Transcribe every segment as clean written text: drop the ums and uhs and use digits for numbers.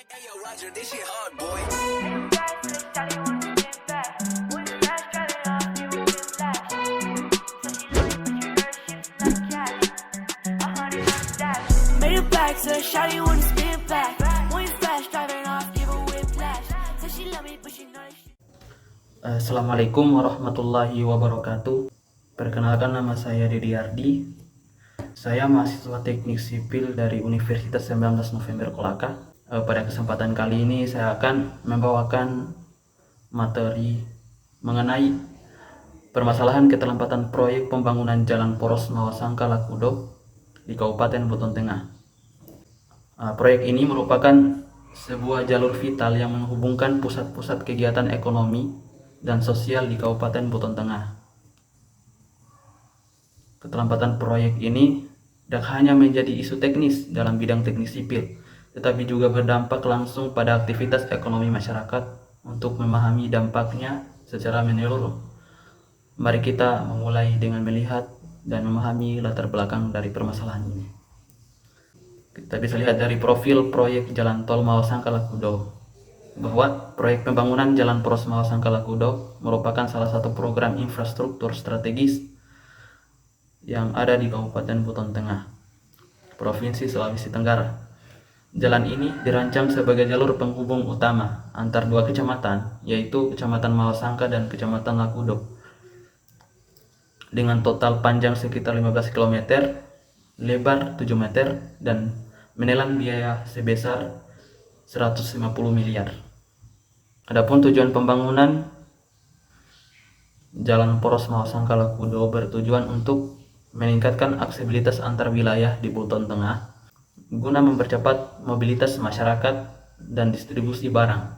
Ayo, Roger, this shit hard, boy. Made it back, so shawty wanna spin back. When you flash, driving off, give a whiplash. Said she love me, but she know she. Assalamualaikum warahmatullahi wabarakatuh. Perkenalkan, nama saya Dedi Ardi. Saya mahasiswa teknik sipil dari Universitas 19 November Kolaka. Pada kesempatan kali ini saya akan membawakan materi mengenai permasalahan keterlambatan proyek pembangunan jalan poros Mawasangka Lakudo di Kabupaten Buton Tengah. Proyek ini merupakan sebuah jalur vital yang menghubungkan pusat-pusat kegiatan ekonomi dan sosial di Kabupaten Buton Tengah. Keterlambatan proyek ini tidak hanya menjadi isu teknis dalam bidang teknik sipil, tetapi juga berdampak langsung pada aktivitas ekonomi masyarakat. Untuk memahami dampaknya secara menyeluruh, mari kita memulai dengan melihat dan memahami latar belakang dari permasalahan ini. Kita bisa lihat dari profil proyek Jalan Tol Mawasangka Lakudo bahwa proyek pembangunan Jalan Poros Mawasangka Lakudo merupakan salah satu program infrastruktur strategis yang ada di Kabupaten Buton Tengah, Provinsi Sulawesi Tenggara. Jalan ini dirancang sebagai jalur penghubung utama antar dua kecamatan, yaitu Kecamatan Mawasangka dan Kecamatan Lakudo, dengan total panjang sekitar 15 km, lebar 7 meter, dan menelan biaya sebesar 150 miliar. Adapun tujuan pembangunan Jalan Poros Mawasangka Lakudo bertujuan untuk meningkatkan aksesibilitas antar wilayah di Buton Tengah guna mempercepat mobilitas masyarakat dan distribusi barang.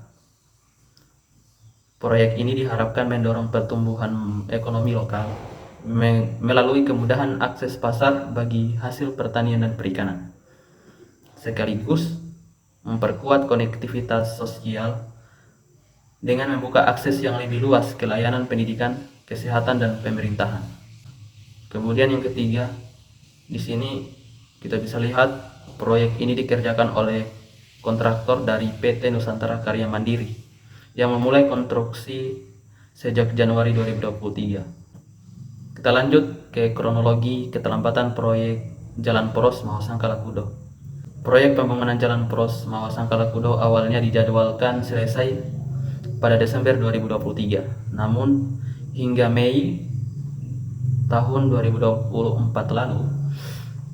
Proyek ini diharapkan mendorong pertumbuhan ekonomi lokal melalui kemudahan akses pasar bagi hasil pertanian dan perikanan, sekaligus memperkuat konektivitas sosial dengan membuka akses yang lebih luas ke layanan pendidikan, kesehatan, dan pemerintahan. Kemudian yang ketiga, di sini kita bisa lihat proyek ini dikerjakan oleh kontraktor dari PT Nusantara Karya Mandiri yang memulai konstruksi sejak Januari 2023. Kita lanjut ke kronologi keterlambatan proyek Jalan Poros Mawasangka Lakudo. Proyek pembangunan Jalan Poros Mawasangka Lakudo awalnya dijadwalkan selesai pada Desember 2023. Namun hingga Mei tahun 2024 lalu,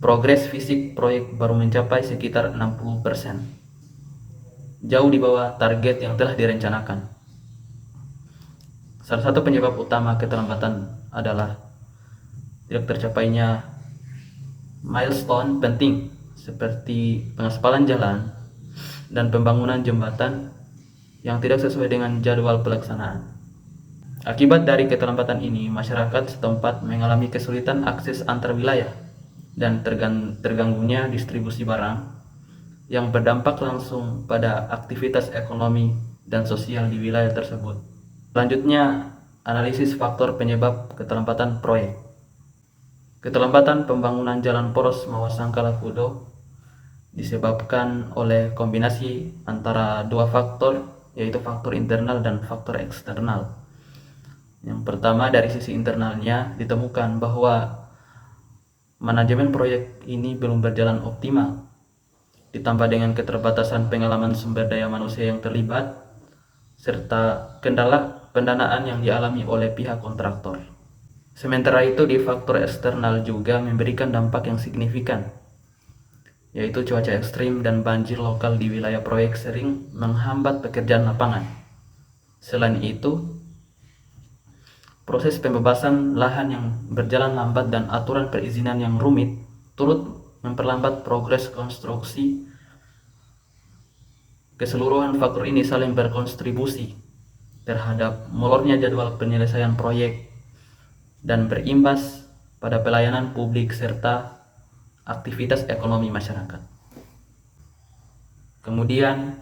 progres fisik proyek baru mencapai sekitar 60%, jauh di bawah target yang telah direncanakan. Salah satu penyebab utama keterlambatan adalah tidak tercapainya milestone penting seperti pengaspalan jalan dan pembangunan jembatan yang tidak sesuai dengan jadwal pelaksanaan. Akibat dari keterlambatan ini, masyarakat setempat mengalami kesulitan akses antar wilayah dan terganggunya distribusi barang yang berdampak langsung pada aktivitas ekonomi dan sosial di wilayah tersebut. Selanjutnya, analisis faktor penyebab keterlambatan proyek. Keterlambatan pembangunan Jalan Poros Mawasangka Lakudo disebabkan oleh kombinasi antara dua faktor, yaitu faktor internal dan faktor eksternal. Yang pertama, dari sisi internalnya ditemukan bahwa manajemen proyek ini belum berjalan optimal, ditambah dengan keterbatasan pengalaman sumber daya manusia yang terlibat, serta kendala pendanaan yang dialami oleh pihak kontraktor. Sementara itu, di faktor eksternal juga memberikan dampak yang signifikan, yaitu cuaca ekstrim dan banjir lokal di wilayah proyek sering menghambat pekerjaan lapangan. Selain itu, proses pembebasan lahan yang berjalan lambat dan aturan perizinan yang rumit turut memperlambat progres konstruksi. Keseluruhan faktor ini saling berkontribusi terhadap molornya jadwal penyelesaian proyek dan berimbas pada pelayanan publik serta aktivitas ekonomi masyarakat. Kemudian,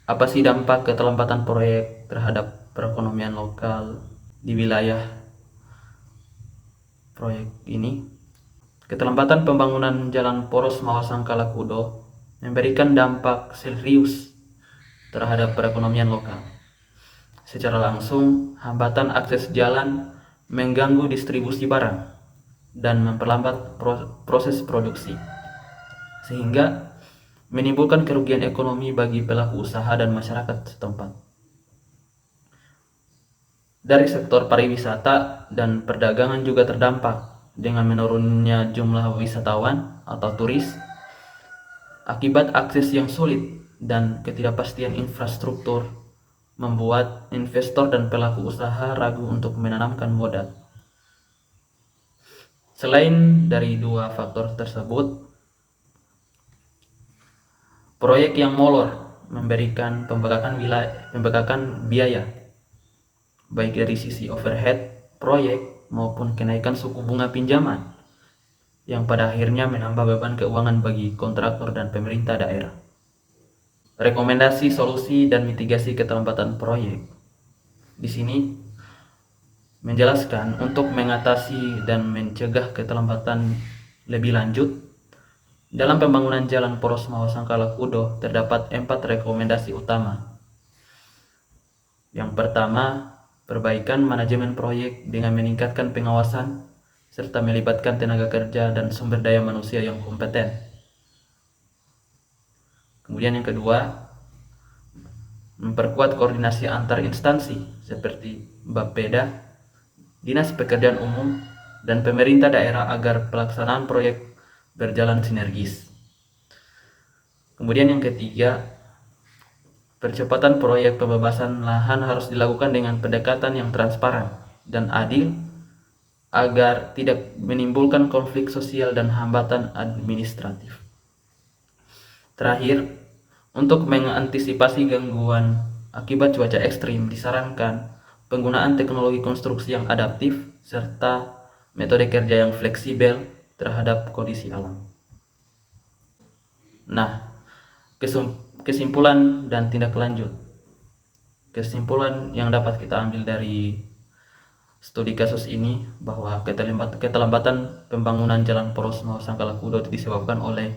apa sih dampak keterlambatan proyek terhadap perekonomian lokal di wilayah proyek ini? Keterlambatan pembangunan Jalan Poros Mawasangka Lakudo memberikan dampak serius terhadap perekonomian lokal. Secara langsung, hambatan akses jalan mengganggu distribusi barang dan memperlambat proses produksi, sehingga menimbulkan kerugian ekonomi bagi pelaku usaha dan masyarakat setempat. Dari sektor pariwisata dan perdagangan juga terdampak dengan menurunnya jumlah wisatawan atau turis akibat akses yang sulit dan ketidakpastian infrastruktur membuat investor dan pelaku usaha ragu untuk menanamkan modal. Selain dari dua faktor tersebut, proyek yang molor memberikan pembengkakan biaya baik dari sisi overhead proyek maupun kenaikan suku bunga pinjaman yang pada akhirnya menambah beban keuangan bagi kontraktor dan pemerintah daerah. Rekomendasi solusi dan mitigasi keterlambatan proyek di sini menjelaskan untuk mengatasi dan mencegah keterlambatan lebih lanjut dalam pembangunan jalan poros Mawasangkala Kudo terdapat 4 rekomendasi utama. Yang pertama, perbaikan manajemen proyek dengan meningkatkan pengawasan serta melibatkan tenaga kerja dan sumber daya manusia yang kompeten. Kemudian yang kedua, memperkuat koordinasi antar instansi seperti Bapeda, Dinas Pekerjaan Umum, dan pemerintah daerah agar pelaksanaan proyek berjalan sinergis. Kemudian yang ketiga, percepatan proyek pembebasan lahan harus dilakukan dengan pendekatan yang transparan dan adil agar tidak menimbulkan konflik sosial dan hambatan administratif. Terakhir, untuk mengantisipasi gangguan akibat cuaca ekstrim disarankan penggunaan teknologi konstruksi yang adaptif serta metode kerja yang fleksibel terhadap kondisi alam. Nah, kesimpulan dan tindak lanjut. Kesimpulan yang dapat kita ambil dari studi kasus ini bahwa keterlambatan pembangunan jalan poros Mawasangkala Kudo disebabkan oleh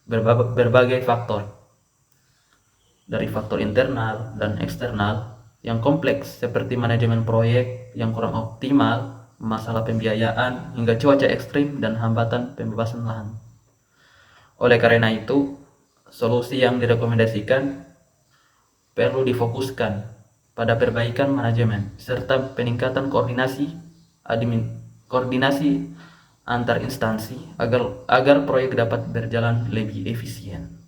berbagai faktor, dari faktor internal dan eksternal yang kompleks seperti manajemen proyek yang kurang optimal, masalah pembiayaan, hingga cuaca ekstrim dan hambatan pembebasan lahan. Oleh karena itu, solusi yang direkomendasikan perlu difokuskan pada perbaikan manajemen serta peningkatan koordinasi antar instansi agar proyek dapat berjalan lebih efisien.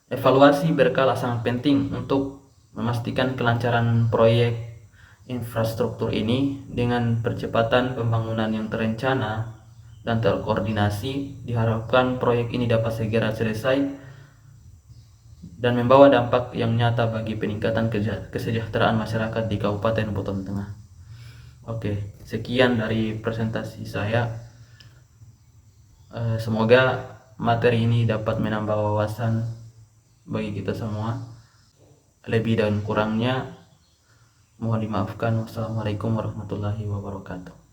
Evaluasi berkala sangat penting untuk memastikan kelancaran proyek infrastruktur ini. Dengan percepatan pembangunan yang terencana dan terkoordinasi, diharapkan proyek ini dapat segera selesai dan membawa dampak yang nyata bagi peningkatan kesejahteraan masyarakat di Kabupaten Buton Tengah. Oke, sekian dari presentasi saya. Semoga materi ini dapat menambah wawasan bagi kita semua. Lebih dan kurangnya mohon dimaafkan. Wassalamualaikum warahmatullahi wabarakatuh.